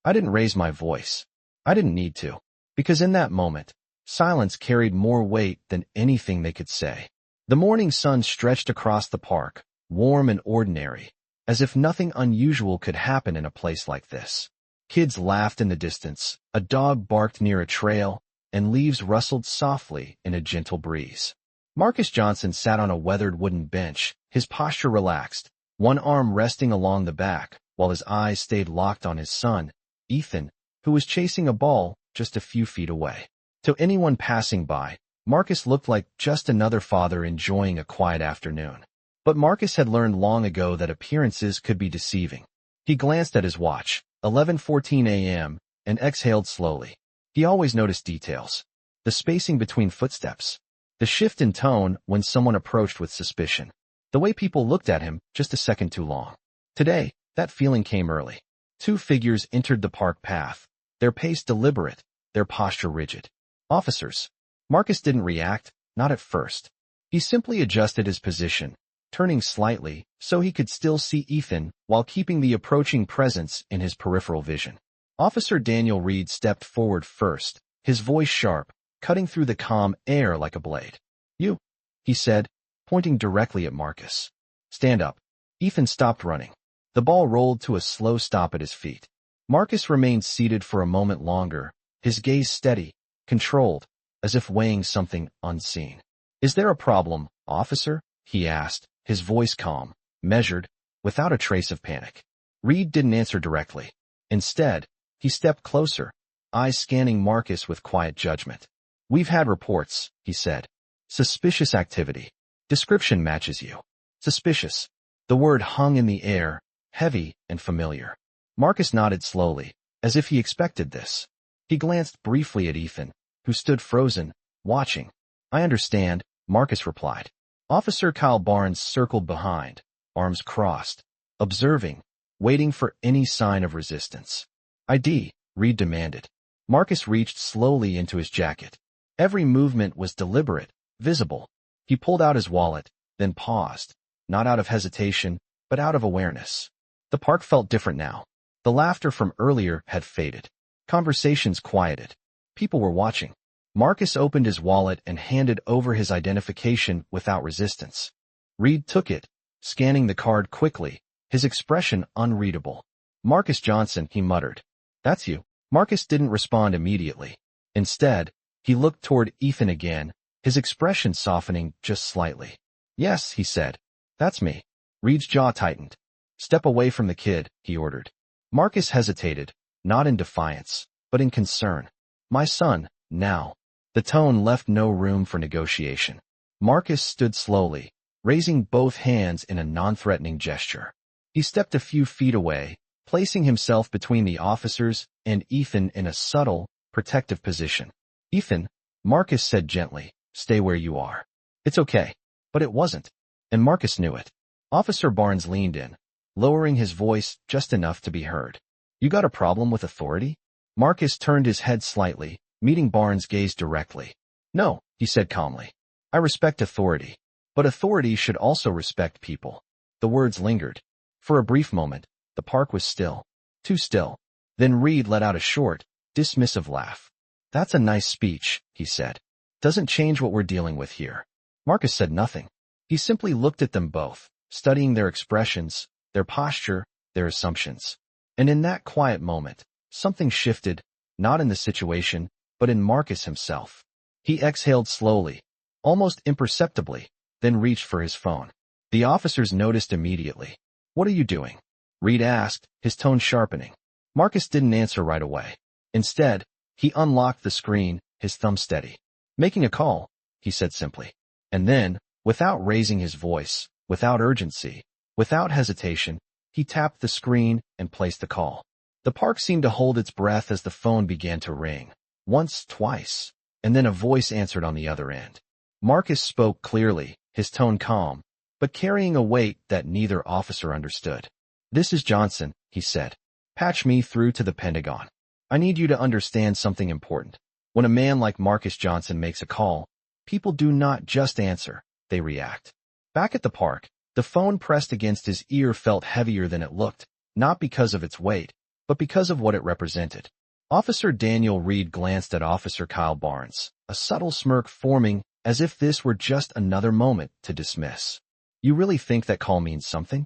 I didn't raise my voice. I didn't need to. Because in that moment, silence carried more weight than anything they could say. The morning sun stretched across the park, warm and ordinary, as if nothing unusual could happen in a place like this. Kids laughed in the distance, a dog barked near a trail, and leaves rustled softly in a gentle breeze. Marcus Johnson sat on a weathered wooden bench, his posture relaxed, one arm resting along the back, while his eyes stayed locked on his son, Ethan, who was chasing a ball just a few feet away. To anyone passing by, Marcus looked like just another father enjoying a quiet afternoon. But Marcus had learned long ago that appearances could be deceiving. He glanced at his watch, 11:14 a.m., and exhaled slowly. He always noticed details. The spacing between footsteps. The shift in tone when someone approached with suspicion. The way people looked at him just a second too long. Today, that feeling came early. Two figures entered the park path, their pace deliberate, their posture rigid. Officers. Marcus didn't react, not at first. He simply adjusted his position, turning slightly so he could still see Ethan while keeping the approaching presence in his peripheral vision. Officer Daniel Reed stepped forward first, his voice sharp, cutting through the calm air like a blade. You, he said, pointing directly at Marcus. Stand up. Ethan stopped running. The ball rolled to a slow stop at his feet. Marcus remained seated for a moment longer, his gaze steady, controlled, as if weighing something unseen. Is there a problem, officer? He asked, his voice calm, measured, without a trace of panic. Reed didn't answer directly. Instead, he stepped closer, eyes scanning Marcus with quiet judgment. We've had reports, he said. Suspicious activity. Description matches you. Suspicious. The word hung in the air, heavy and familiar. Marcus nodded slowly, as if he expected this. He glanced briefly at Ethan, who stood frozen, watching. I understand, Marcus replied. Officer Kyle Barnes circled behind, arms crossed, observing, waiting for any sign of resistance. ID, Reed demanded. Marcus reached slowly into his jacket. Every movement was deliberate, visible. He pulled out his wallet, then paused, not out of hesitation, but out of awareness. The park felt different now. The laughter from earlier had faded. Conversations quieted. People were watching. Marcus opened his wallet and handed over his identification without resistance. Reed took it, scanning the card quickly, his expression unreadable. Marcus Johnson, he muttered. That's you. Marcus didn't respond immediately. Instead, he looked toward Ethan again, his expression softening just slightly. Yes, he said. That's me. Reed's jaw tightened. Step away from the kid, he ordered. Marcus hesitated, not in defiance, but in concern. My son, now. The tone left no room for negotiation. Marcus stood slowly, raising both hands in a non-threatening gesture. He stepped a few feet away, placing himself between the officers and Ethan in a subtle, protective position. Ethan, Marcus said gently, stay where you are. It's okay. But it wasn't. And Marcus knew it. Officer Barnes leaned in, lowering his voice just enough to be heard. You got a problem with authority? Marcus turned his head slightly, meeting Barnes' gaze directly. No, he said calmly. I respect authority. But authority should also respect people. The words lingered. For a brief moment, the park was still. Too still. Then Reed let out a short, dismissive laugh. That's a nice speech, he said. Doesn't change what we're dealing with here. Marcus said nothing. He simply looked at them both, studying their expressions, their posture, their assumptions. And in that quiet moment, something shifted, not in the situation, but in Marcus himself. He exhaled slowly, almost imperceptibly, then reached for his phone. The officers noticed immediately. What are you doing? Reed asked, his tone sharpening. Marcus didn't answer right away. Instead, he unlocked the screen, his thumb steady. Making a call, he said simply. And then, without raising his voice, without urgency, without hesitation, he tapped the screen and placed the call. The park seemed to hold its breath as the phone began to ring. Once, twice, and then a voice answered on the other end. Marcus spoke clearly, his tone calm, but carrying a weight that neither officer understood. This is Johnson, he said. Patch me through to the Pentagon. I need you to understand something important. When a man like Marcus Johnson makes a call, people do not just answer, they react. Back at the park, the phone pressed against his ear felt heavier than it looked, not because of its weight, but because of what it represented. Officer Daniel Reed glanced at Officer Kyle Barnes, a subtle smirk forming as if this were just another moment to dismiss. "You really think that call means something?"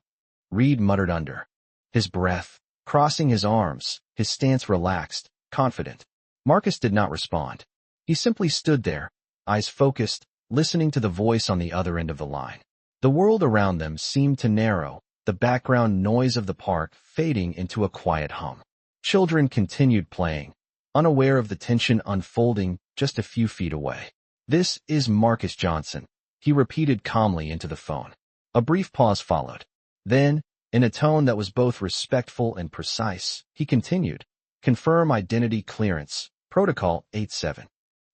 Reed muttered under his breath, crossing his arms, his stance relaxed, confident. Marcus did not respond. He simply stood there, eyes focused, listening to the voice on the other end of the line. The world around them seemed to narrow, the background noise of the park fading into a quiet hum. Children continued playing, unaware of the tension unfolding just a few feet away. "This is Marcus Johnson," he repeated calmly into the phone. A brief pause followed. Then, in a tone that was both respectful and precise, he continued, "Confirm identity clearance, Protocol 87.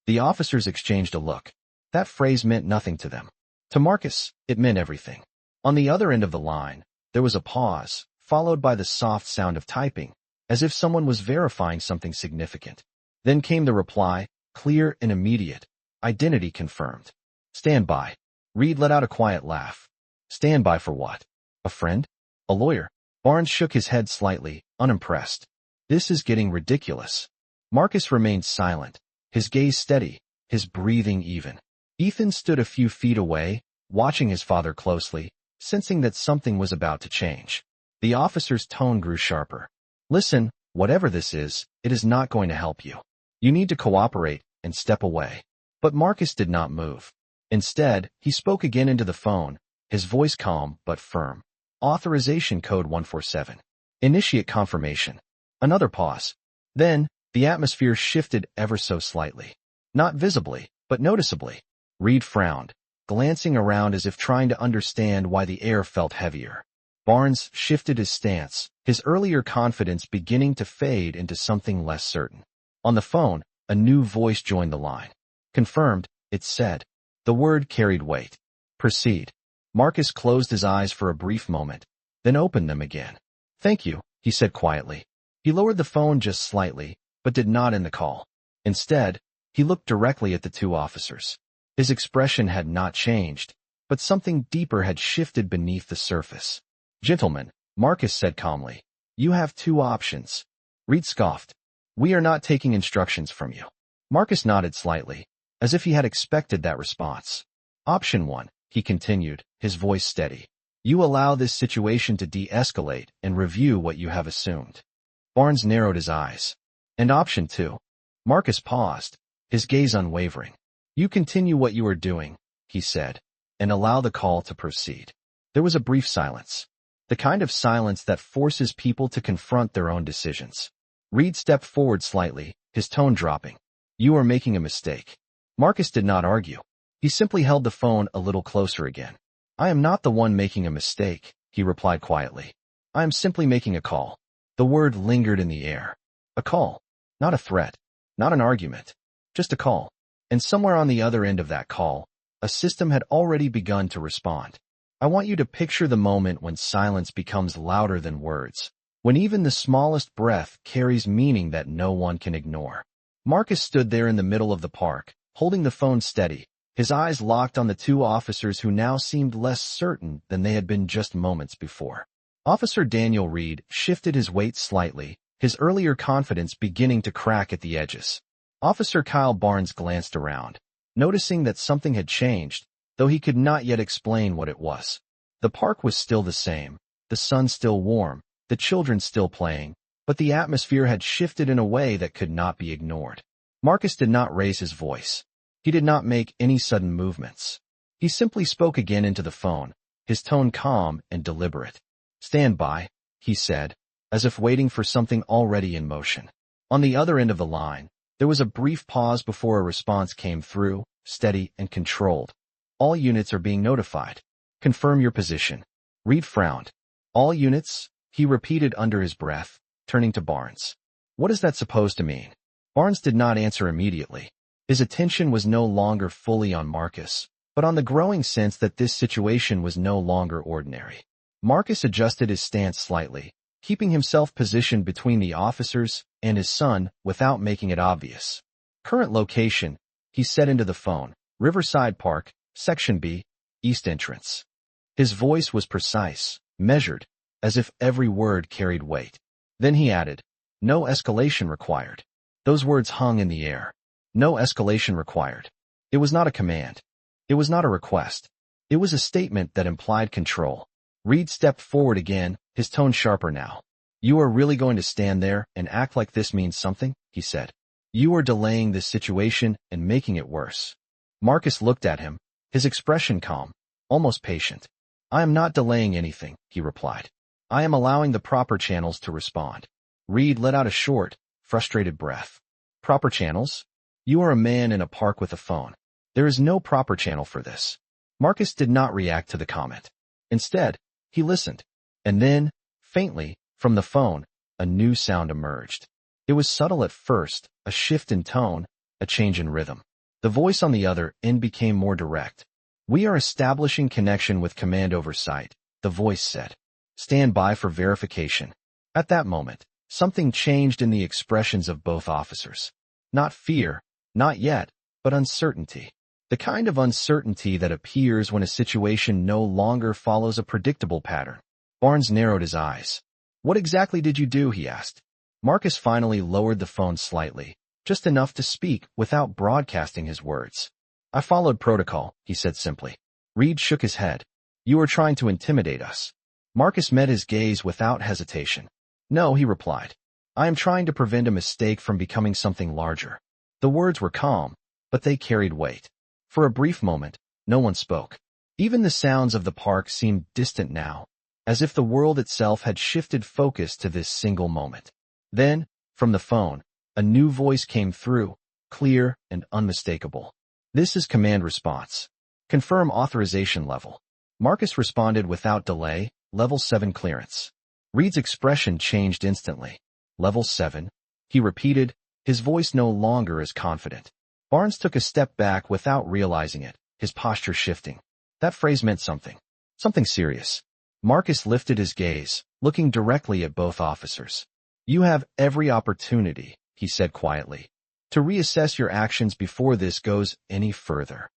The officers exchanged a look. That phrase meant nothing to them. To Marcus, it meant everything. On the other end of the line, there was a pause, followed by the soft sound of typing, as if someone was verifying something significant. Then came the reply, clear and immediate. "Identity confirmed. Stand by." Reed let out a quiet laugh. "Stand by for what? A friend? A lawyer?" Barnes shook his head slightly, unimpressed. "This is getting ridiculous." Marcus remained silent, his gaze steady, his breathing even. Ethan stood a few feet away, watching his father closely, sensing that something was about to change. The officer's tone grew sharper. "Listen, whatever this is, it is not going to help you. You need to cooperate and step away." But Marcus did not move. Instead, he spoke again into the phone, his voice calm but firm. "Authorization code 147. Initiate confirmation." Another pause. Then, the atmosphere shifted ever so slightly. Not visibly, but noticeably. Reed frowned, glancing around as if trying to understand why the air felt heavier. Barnes shifted his stance, his earlier confidence beginning to fade into something less certain. On the phone, a new voice joined the line. "Confirmed," it said. The word carried weight. "Proceed." Marcus closed his eyes for a brief moment, then opened them again. "Thank you," he said quietly. He lowered the phone just slightly, but did not end the call. Instead, he looked directly at the two officers. His expression had not changed, but something deeper had shifted beneath the surface. "Gentlemen," Marcus said calmly, "you have two options." Reed scoffed. "We are not taking instructions from you." Marcus nodded slightly, as if he had expected that response. "Option 1, he continued, his voice steady. "You allow this situation to de-escalate and review what you have assumed." Barnes narrowed his eyes. "And option 2. Marcus paused, his gaze unwavering. "You continue what you are doing," he said, "and allow the call to proceed." There was a brief silence. The kind of silence that forces people to confront their own decisions. Reed stepped forward slightly, his tone dropping. "You are making a mistake." Marcus did not argue. He simply held the phone a little closer again. "I am not the one making a mistake," he replied quietly. "I am simply making a call." The word lingered in the air. A call. Not a threat. Not an argument. Just a call. And somewhere on the other end of that call, a system had already begun to respond. I want you to picture the moment when silence becomes louder than words, when even the smallest breath carries meaning that no one can ignore. Marcus stood there in the middle of the park, holding the phone steady, his eyes locked on the two officers who now seemed less certain than they had been just moments before. Officer Daniel Reed shifted his weight slightly, his earlier confidence beginning to crack at the edges. Officer Kyle Barnes glanced around, noticing that something had changed, though he could not yet explain what it was. The park was still the same, the sun still warm, the children still playing, but the atmosphere had shifted in a way that could not be ignored. Marcus did not raise his voice. He did not make any sudden movements. He simply spoke again into the phone, his tone calm and deliberate. "Stand by," he said, as if waiting for something already in motion. On the other end of the line, there was a brief pause before a response came through, steady and controlled. "All units are being notified. Confirm your position." Reed frowned. "All units?" he repeated under his breath, turning to Barnes. "What is that supposed to mean?" Barnes did not answer immediately. His attention was no longer fully on Marcus, but on the growing sense that this situation was no longer ordinary. Marcus adjusted his stance slightly, keeping himself positioned between the officers and his son without making it obvious. "Current location," he said into the phone, "Riverside Park, Section B, East Entrance." His voice was precise, measured, as if every word carried weight. Then he added, No escalation required. Those words hung in the air. No escalation required. It was not a command. It was not a request. It was a statement that implied control. Reed stepped forward again, his tone sharper now. You are really going to stand there and act like this means something? He said. You are delaying this situation and making it worse. Marcus looked at him, his expression calm, almost patient. I am not delaying anything, he replied. I am allowing the proper channels to respond. Reed let out a short, frustrated breath. Proper channels? You are a man in a park with a phone. There is no proper channel for this. Marcus did not react to the comment. Instead, he listened. And then, faintly, from the phone, a new sound emerged. It was subtle at first, a shift in tone, a change in rhythm. The voice on the other end became more direct. We are establishing connection with command oversight, the voice said. Stand by for verification. At that moment, something changed in the expressions of both officers. Not fear, not yet, but uncertainty. The kind of uncertainty that appears when a situation no longer follows a predictable pattern. Barnes narrowed his eyes. What exactly did you do? He asked. Marcus finally lowered the phone slightly, just enough to speak without broadcasting his words. I followed protocol, he said simply. Reed shook his head. You are trying to intimidate us. Marcus met his gaze without hesitation. No, he replied. I am trying to prevent a mistake from becoming something larger. The words were calm, but they carried weight. For a brief moment, no one spoke. Even the sounds of the park seemed distant now, as if the world itself had shifted focus to this single moment. Then, from the phone, a new voice came through, clear and unmistakable. This is command response. Confirm authorization level. Marcus responded without delay, level 7 clearance. Reed's expression changed instantly. Level 7, he repeated, his voice no longer as confident. Barnes took a step back without realizing it, his posture shifting. That phrase meant something. Something serious. Marcus lifted his gaze, looking directly at both officers. You have every opportunity, he said quietly, to reassess your actions before this goes any further.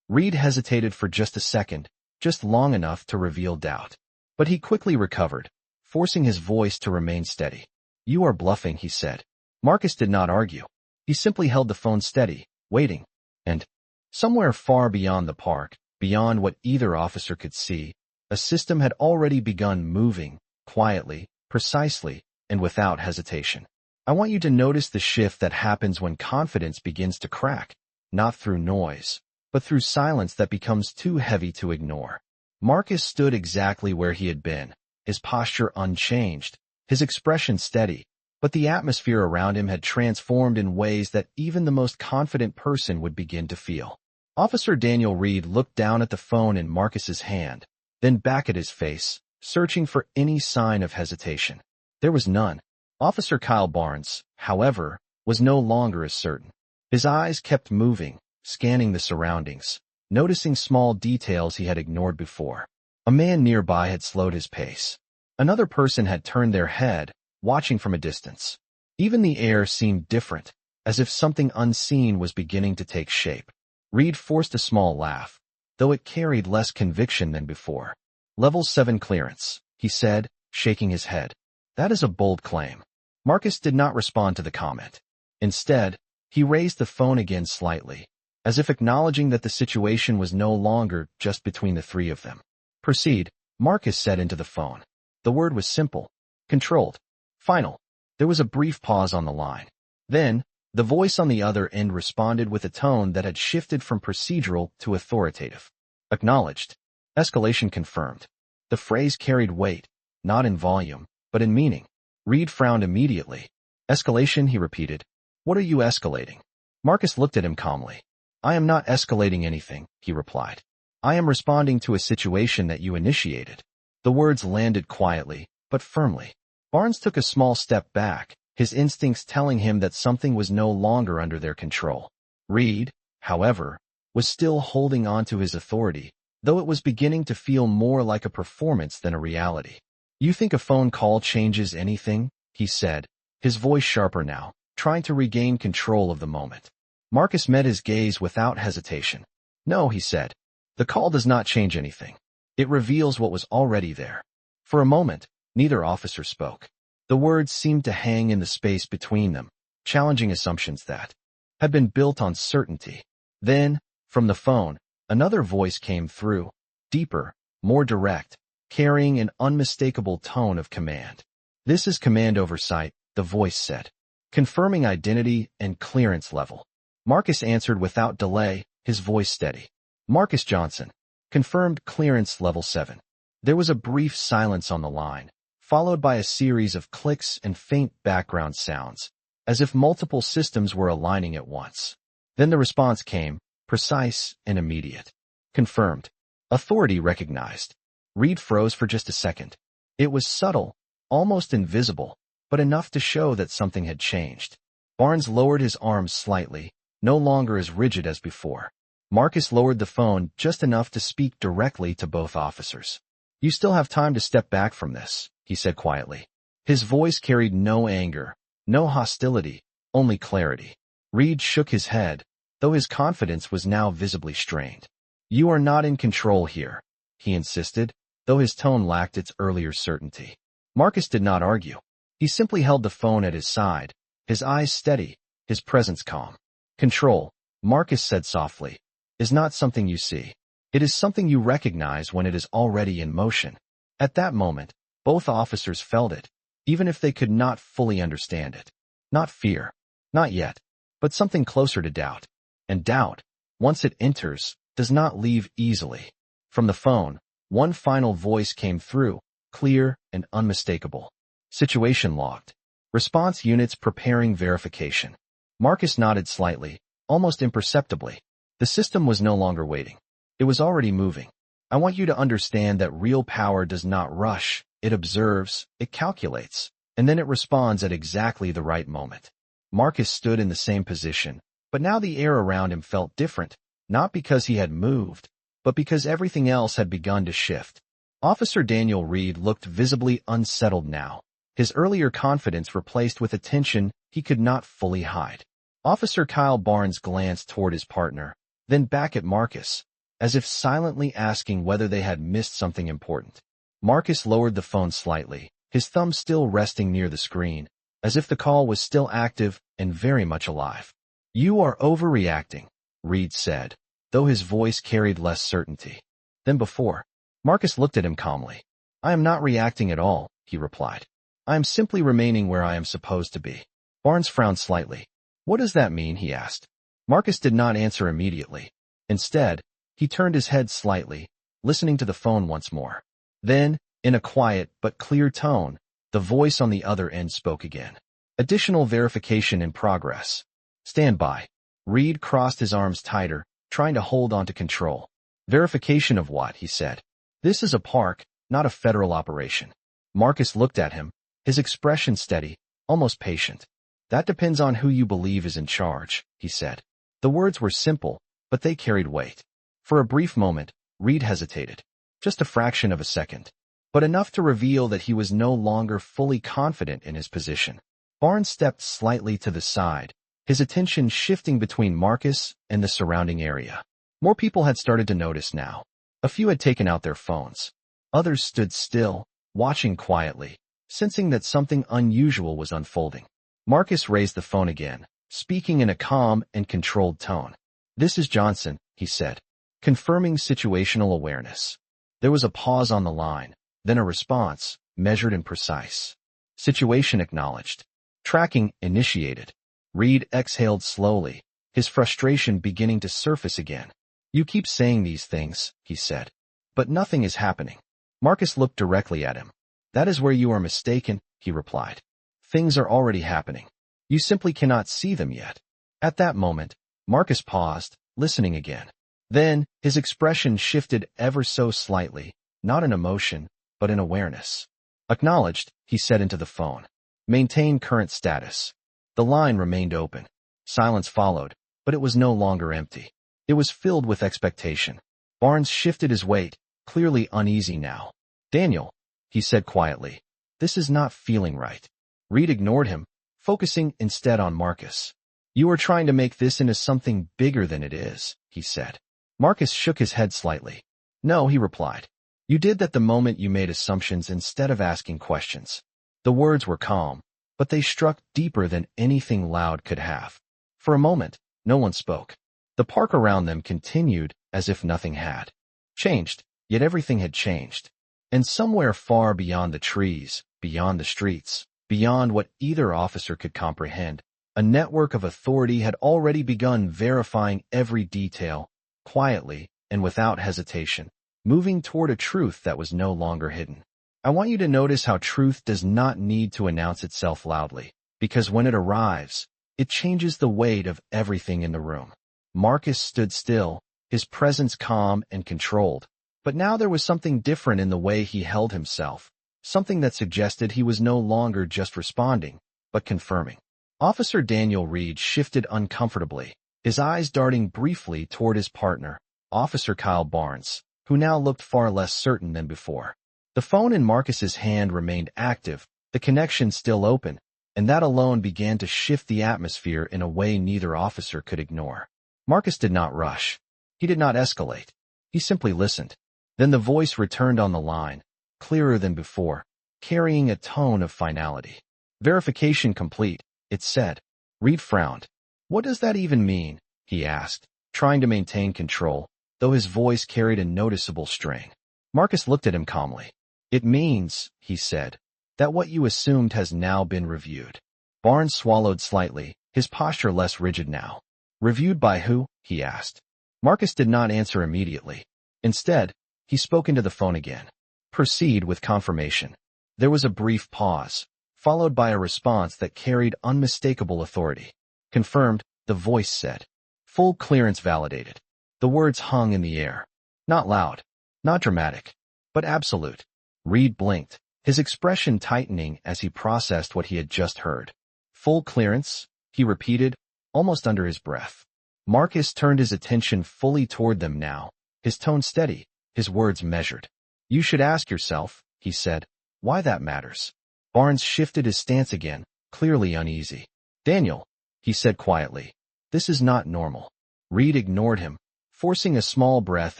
Reed hesitated for just a second, just long enough to reveal doubt. But he quickly recovered, forcing his voice to remain steady. You are bluffing, he said. Marcus did not argue. He simply held the phone steady, waiting. And, somewhere far beyond the park, beyond what either officer could see, a system had already begun moving, quietly, precisely, and without hesitation. I want you to notice the shift that happens when confidence begins to crack, not through noise, but through silence that becomes too heavy to ignore. Marcus stood exactly where he had been, his posture unchanged, his expression steady, but the atmosphere around him had transformed in ways that even the most confident person would begin to feel. Officer Daniel Reed looked down at the phone in Marcus's hand, then back at his face, searching for any sign of hesitation. There was none. Officer Kyle Barnes, however, was no longer as certain. His eyes kept moving, scanning the surroundings, noticing small details he had ignored before. A man nearby had slowed his pace. Another person had turned their head, watching from a distance. Even the air seemed different, as if something unseen was beginning to take shape. Reed forced a small laugh, though it carried less conviction than before. Level 7 clearance, he said, shaking his head. That is a bold claim. Marcus did not respond to the comment. Instead, he raised the phone again slightly, as if acknowledging that the situation was no longer just between the three of them. Proceed, Marcus said into the phone. The word was simple, controlled, final. There was a brief pause on the line. Then, the voice on the other end responded with a tone that had shifted from procedural to authoritative. Acknowledged. Escalation confirmed. The phrase carried weight, not in volume, but in meaning. Reed frowned immediately. Escalation, he repeated. What are you escalating? Marcus looked at him calmly. I am not escalating anything, he replied. I am responding to a situation that you initiated. The words landed quietly, but firmly. Barnes took a small step back, his instincts telling him that something was no longer under their control. Reed, however, was still holding on to his authority, though it was beginning to feel more like a performance than a reality. You think a phone call changes anything? He said, his voice sharper now, trying to regain control of the moment. Marcus met his gaze without hesitation. No, he said. The call does not change anything. It reveals what was already there. For a moment, neither officer spoke. The words seemed to hang in the space between them, challenging assumptions that had been built on certainty. Then, from the phone, another voice came through, deeper, more direct, carrying an unmistakable tone of command. "This is command oversight," the voice said, confirming identity and clearance level. Marcus answered without delay, his voice steady. "Marcus Johnson. Confirmed clearance level 7. There was a brief silence on the line, followed by a series of clicks and faint background sounds, as if multiple systems were aligning at once. Then the response came, precise and immediate. "Confirmed. Authority recognized." Reed froze for just a second. It was subtle, almost invisible, but enough to show that something had changed. Barnes lowered his arms slightly, no longer as rigid as before. Marcus lowered the phone just enough to speak directly to both officers. "You still have time to step back from this," he said quietly. His voice carried no anger, no hostility, only clarity. Reed shook his head, though his confidence was now visibly strained. "You are not in control here," he insisted, though his tone lacked its earlier certainty. Marcus did not argue. He simply held the phone at his side, his eyes steady, his presence calm. "Control," Marcus said softly, "is not something you see. It is something you recognize when it is already in motion." At that moment, both officers felt it, even if they could not fully understand it. Not fear. Not yet. But something closer to doubt. And doubt, once it enters, does not leave easily. From the phone, one final voice came through, clear and unmistakable. "Situation logged. Response units preparing verification." Marcus nodded slightly, almost imperceptibly. The system was no longer waiting. It was already moving. "I want you to understand that real power does not rush. It observes, it calculates, and then it responds at exactly the right moment." Marcus stood in the same position, but now the air around him felt different, not because he had moved, but because everything else had begun to shift. Officer Daniel Reed looked visibly unsettled now, his earlier confidence replaced with a tension he could not fully hide. Officer Kyle Barnes glanced toward his partner, then back at Marcus, as if silently asking whether they had missed something important. Marcus lowered the phone slightly, his thumb still resting near the screen, as if the call was still active and very much alive. "You are overreacting," Reed said, though his voice carried less certainty than before. Marcus looked at him calmly. "I am not reacting at all," he replied. "I am simply remaining where I am supposed to be." Barnes frowned slightly. "What does that mean?" he asked. Marcus did not answer immediately. Instead, he turned his head slightly, listening to the phone once more. Then, in a quiet but clear tone, the voice on the other end spoke again. "Additional verification in progress. Stand by." Reed crossed his arms tighter, trying to hold on to control. "Verification of what?" he said. "This is a park, not a federal operation." Marcus looked at him, his expression steady, almost patient. "That depends on who you believe is in charge," he said. The words were simple, but they carried weight. For a brief moment, Reed hesitated. Just a fraction of a second. But enough to reveal that he was no longer fully confident in his position. Barnes stepped slightly to the side, his attention shifting between Marcus and the surrounding area. More people had started to notice now. A few had taken out their phones. Others stood still, watching quietly, sensing that something unusual was unfolding. Marcus raised the phone again, speaking in a calm and controlled tone. "This is Johnson," he said, confirming situational awareness. There was a pause on the line, then a response, measured and precise. "Situation acknowledged. Tracking initiated." Reed exhaled slowly, his frustration beginning to surface again. "You keep saying these things," he said, "but nothing is happening." Marcus looked directly at him. "That is where you are mistaken," he replied. "Things are already happening. You simply cannot see them yet." At that moment, Marcus paused, listening again. Then, his expression shifted ever so slightly, not in emotion, but in awareness. "Acknowledged," he said into the phone. "Maintain current status." The line remained open. Silence followed, but it was no longer empty. It was filled with expectation. Barnes shifted his weight, clearly uneasy now. "Daniel," he said quietly, "this is not feeling right." Reed ignored him, focusing instead on Marcus. "You are trying to make this into something bigger than it is," he said. Marcus shook his head slightly. "No," he replied. "You did that the moment you made assumptions instead of asking questions." The words were calm, but they struck deeper than anything loud could have. For a moment, no one spoke. The park around them continued as if nothing had changed, yet everything had changed. And somewhere far beyond the trees, beyond the streets, beyond what either officer could comprehend, a network of authority had already begun verifying every detail, quietly and without hesitation, moving toward a truth that was no longer hidden. I want you to notice how truth does not need to announce itself loudly, because when it arrives, it changes the weight of everything in the room. Marcus stood still, his presence calm and controlled, but now there was something different in the way he held himself, something that suggested he was no longer just responding, but confirming. Officer Daniel Reed shifted uncomfortably, his eyes darting briefly toward his partner, Officer Kyle Barnes, who now looked far less certain than before. The phone in Marcus's hand remained active, the connection still open, and that alone began to shift the atmosphere in a way neither officer could ignore. Marcus did not rush. He did not escalate. He simply listened. Then the voice returned on the line, clearer than before, carrying a tone of finality. "Verification complete," it said. Reed frowned. "What does that even mean?" he asked, trying to maintain control, though his voice carried a noticeable strain. Marcus looked at him calmly. "It means," he said, "that what you assumed has now been reviewed." Barnes swallowed slightly, his posture less rigid now. "Reviewed by who?" he asked. Marcus did not answer immediately. Instead, he spoke into the phone again. "Proceed with confirmation." There was a brief pause, followed by a response that carried unmistakable authority. "Confirmed," the voice said. "Full clearance validated." The words hung in the air. Not loud, not dramatic, but absolute. Reed blinked, his expression tightening as he processed what he had just heard. "Full clearance," he repeated, almost under his breath. Marcus turned his attention fully toward them now, his tone steady, his words measured. "You should ask yourself," he said, "why that matters." Barnes shifted his stance again, clearly uneasy. "Daniel," he said quietly, "this is not normal." Reed ignored him, forcing a small breath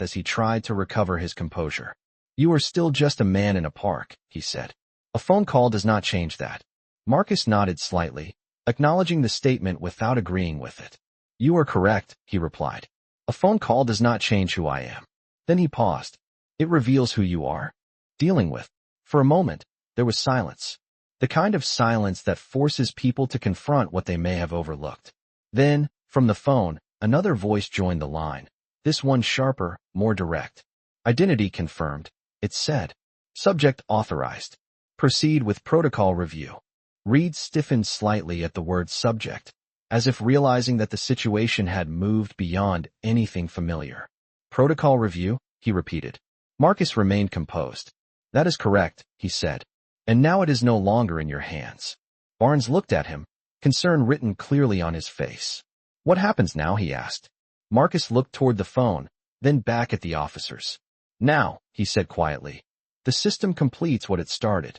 as he tried to recover his composure. "You are still just a man in a park," he said. "A phone call does not change that." Marcus nodded slightly, acknowledging the statement without agreeing with it. "You are correct," he replied. "A phone call does not change who I am." Then he paused. "It reveals who you are dealing with." For a moment, there was silence. The kind of silence that forces people to confront what they may have overlooked. Then, from the phone, another voice joined the line. This one sharper, more direct. "Identity confirmed," it said. "Subject authorized. Proceed with protocol review." Reed stiffened slightly at the word subject, as if realizing that the situation had moved beyond anything familiar. "Protocol review," he repeated. Marcus remained composed. "That is correct," he said. "And now it is no longer in your hands." Barnes looked at him, concern written clearly on his face. "What happens now?" he asked. Marcus looked toward the phone, then back at the officers. "Now," he said quietly, "the system completes what it started."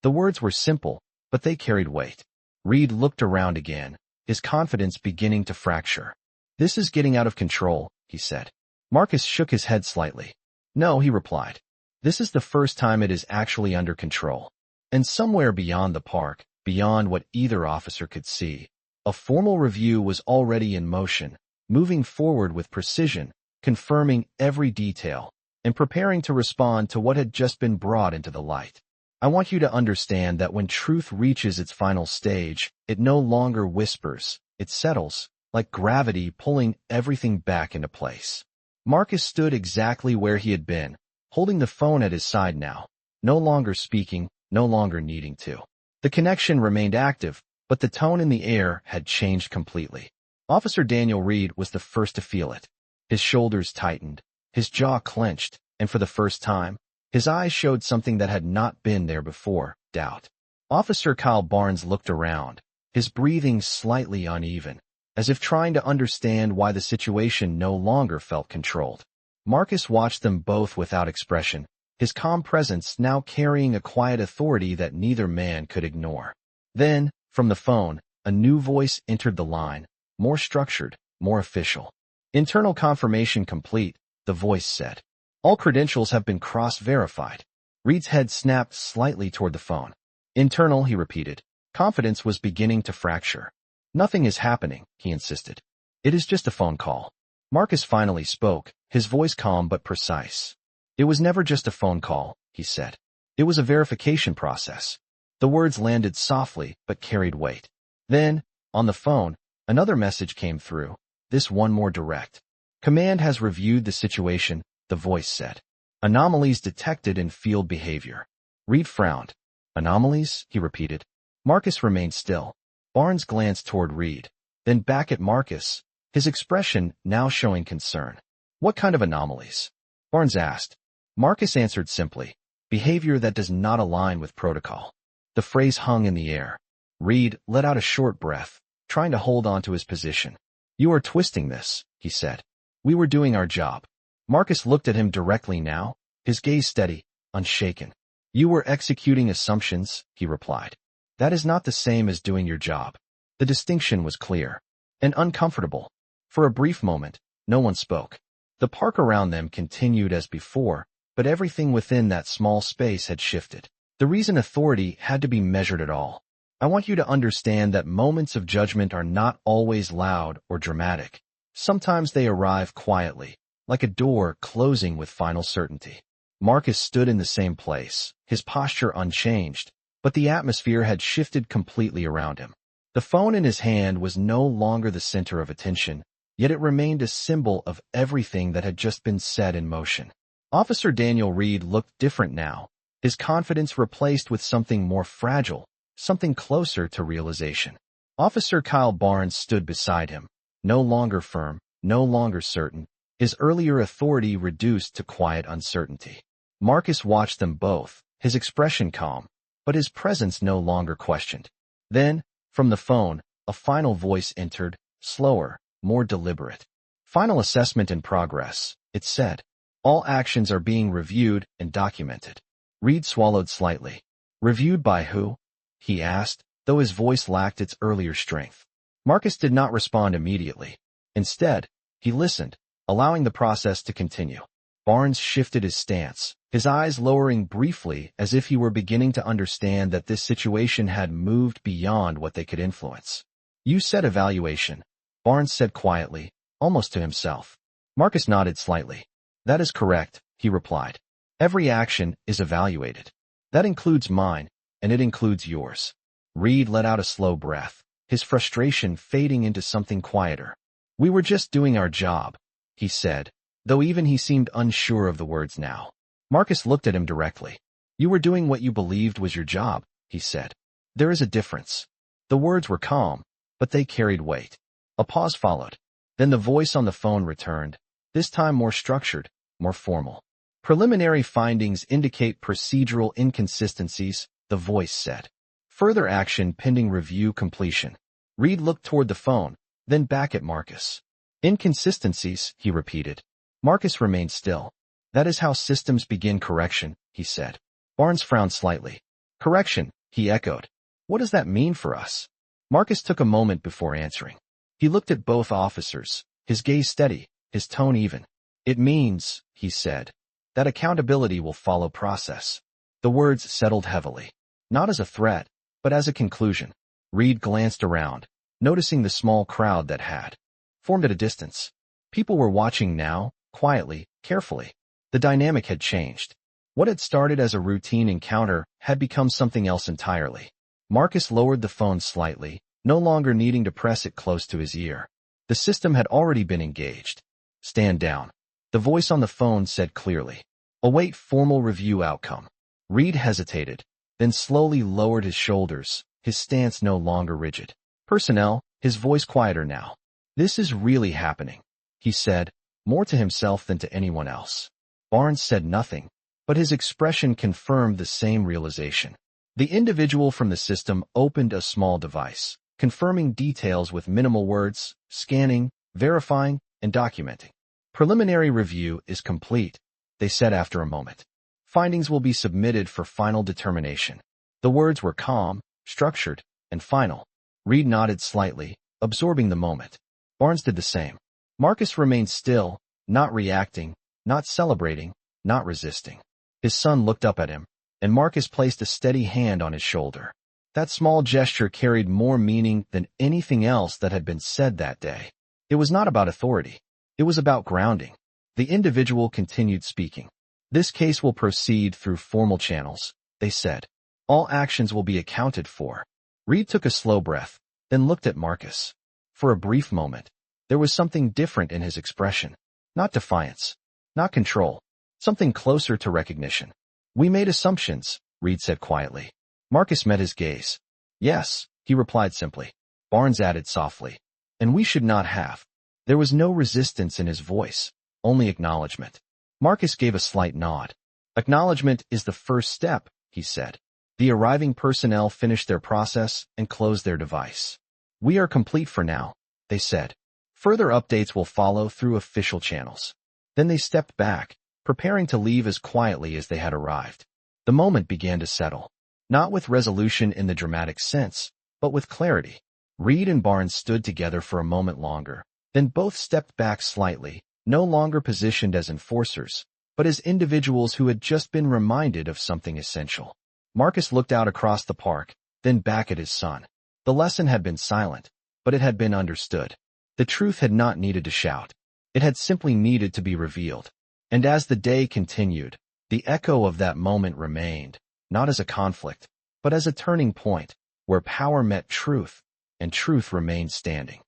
The words were simple, but they carried weight. Reed looked around again, his confidence beginning to fracture. "This is getting out of control," he said. Marcus shook his head slightly. "No," he replied. "This is the first time it is actually under control." And somewhere beyond the park, beyond what either officer could see, a formal review was already in motion, moving forward with precision, confirming every detail, and preparing to respond to what had just been brought into the light. I want you to understand that when truth reaches its final stage, it no longer whispers, it settles, like gravity pulling everything back into place. Marcus stood exactly where he had been, holding the phone at his side now, no longer speaking, no longer needing to. The connection remained active, but the tone in the air had changed completely. Officer Daniel Reed was the first to feel it. His shoulders tightened, his jaw clenched, and for the first time, his eyes showed something that had not been there before, doubt. Officer Kyle Barnes looked around, his breathing slightly uneven, as if trying to understand why the situation no longer felt controlled. Marcus watched them both without expression, his calm presence now carrying a quiet authority that neither man could ignore. Then, from the phone, a new voice entered the line, more structured, more official. "Internal confirmation complete," the voice said. "All credentials have been cross-verified." Reed's head snapped slightly toward the phone. Internal, he repeated. Confidence was beginning to fracture. Nothing is happening, he insisted. It is just a phone call. Marcus finally spoke, his voice calm but precise. It was never just a phone call, he said. It was a verification process. The words landed softly but carried weight. Then, on the phone, another message came through, this one more direct. Command has reviewed the situation, the voice said. Anomalies detected in field behavior. Reed frowned. Anomalies? He repeated. Marcus remained still. Barnes glanced toward Reed, then back at Marcus, his expression now showing concern. What kind of anomalies? Barnes asked. Marcus answered simply. Behavior that does not align with protocol. The phrase hung in the air. Reed let out a short breath, trying to hold on to his position. You are twisting this, he said. We were doing our job. Marcus looked at him directly now, his gaze steady, unshaken. You were executing assumptions, he replied. That is not the same as doing your job. The distinction was clear and uncomfortable. For a brief moment, no one spoke. The park around them continued as before, but everything within that small space had shifted. The reason authority had to be measured at all. I want you to understand that moments of judgment are not always loud or dramatic. Sometimes they arrive quietly, like a door closing with final certainty. Marcus stood in the same place, his posture unchanged, but the atmosphere had shifted completely around him. The phone in his hand was no longer the center of attention, yet it remained a symbol of everything that had just been set in motion. Officer Daniel Reed looked different now, his confidence replaced with something more fragile, something closer to realization. Officer Kyle Barnes stood beside him, no longer firm, no longer certain, his earlier authority reduced to quiet uncertainty. Marcus watched them both, his expression calm, but his presence no longer questioned. Then, from the phone, a final voice entered, slower, more deliberate. Final assessment in progress, it said. All actions are being reviewed and documented. Reed swallowed slightly. Reviewed by who? He asked, though his voice lacked its earlier strength. Marcus did not respond immediately. Instead, he listened, allowing the process to continue. Barnes shifted his stance, his eyes lowering briefly as if he were beginning to understand that this situation had moved beyond what they could influence. You said evaluation, Barnes said quietly, almost to himself. Marcus nodded slightly. That is correct, he replied. Every action is evaluated. That includes mine, and it includes yours. Reed let out a slow breath, his frustration fading into something quieter. We were just doing our job, he said, though even he seemed unsure of the words now. Marcus looked at him directly. You were doing what you believed was your job, he said. There is a difference. The words were calm, but they carried weight. A pause followed. Then the voice on the phone returned, this time more structured, more formal. Preliminary findings indicate procedural inconsistencies, the voice said. Further action pending review completion. Reed looked toward the phone, then back at Marcus. Inconsistencies, he repeated. Marcus remained still. That is how systems begin correction, he said. Barnes frowned slightly. Correction, he echoed. What does that mean for us? Marcus took a moment before answering. He looked at both officers, his gaze steady, his tone even. It means, he said, that accountability will follow process. The words settled heavily. Not as a threat, but as a conclusion. Reed glanced around, noticing the small crowd that had formed at a distance. People were watching now, quietly, carefully. The dynamic had changed. What had started as a routine encounter had become something else entirely. Marcus lowered the phone slightly, no longer needing to press it close to his ear. The system had already been engaged. Stand down. The voice on the phone said clearly. Await formal review outcome. Reed hesitated, then slowly lowered his shoulders, his stance no longer rigid. Personnel, his voice quieter now. This is really happening, he said, more to himself than to anyone else. Barnes said nothing, but his expression confirmed the same realization. The individual from the system opened a small device, confirming details with minimal words, scanning, verifying, and documenting. Preliminary review is complete, they said after a moment. Findings will be submitted for final determination. The words were calm, structured, and final. Reed nodded slightly, absorbing the moment. Barnes did the same. Marcus remained still, not reacting, not celebrating, not resisting. His son looked up at him, and Marcus placed a steady hand on his shoulder. That small gesture carried more meaning than anything else that had been said that day. It was not about authority. It was about grounding. The individual continued speaking. "This case will proceed through formal channels," they said. "All actions will be accounted for." Reed took a slow breath, then looked at Marcus. For a brief moment, there was something different in his expression. Not defiance, not control, something closer to recognition. "We made assumptions," Reed said quietly. Marcus met his gaze. "Yes," he replied simply. Barnes added softly, "And we should not have." There was no resistance in his voice, only acknowledgement. Marcus gave a slight nod. "Acknowledgement is the first step," he said. The arriving personnel finished their process and closed their device. "We are complete for now," they said. "Further updates will follow through official channels." Then they stepped back, preparing to leave as quietly as they had arrived. The moment began to settle, not with resolution in the dramatic sense, but with clarity. Reed and Barnes stood together for a moment longer, then both stepped back slightly, no longer positioned as enforcers, but as individuals who had just been reminded of something essential. Marcus looked out across the park, then back at his son. The lesson had been silent, but it had been understood. The truth had not needed to shout. It had simply needed to be revealed. And as the day continued, the echo of that moment remained, not as a conflict, but as a turning point, where power met truth, and truth remained standing.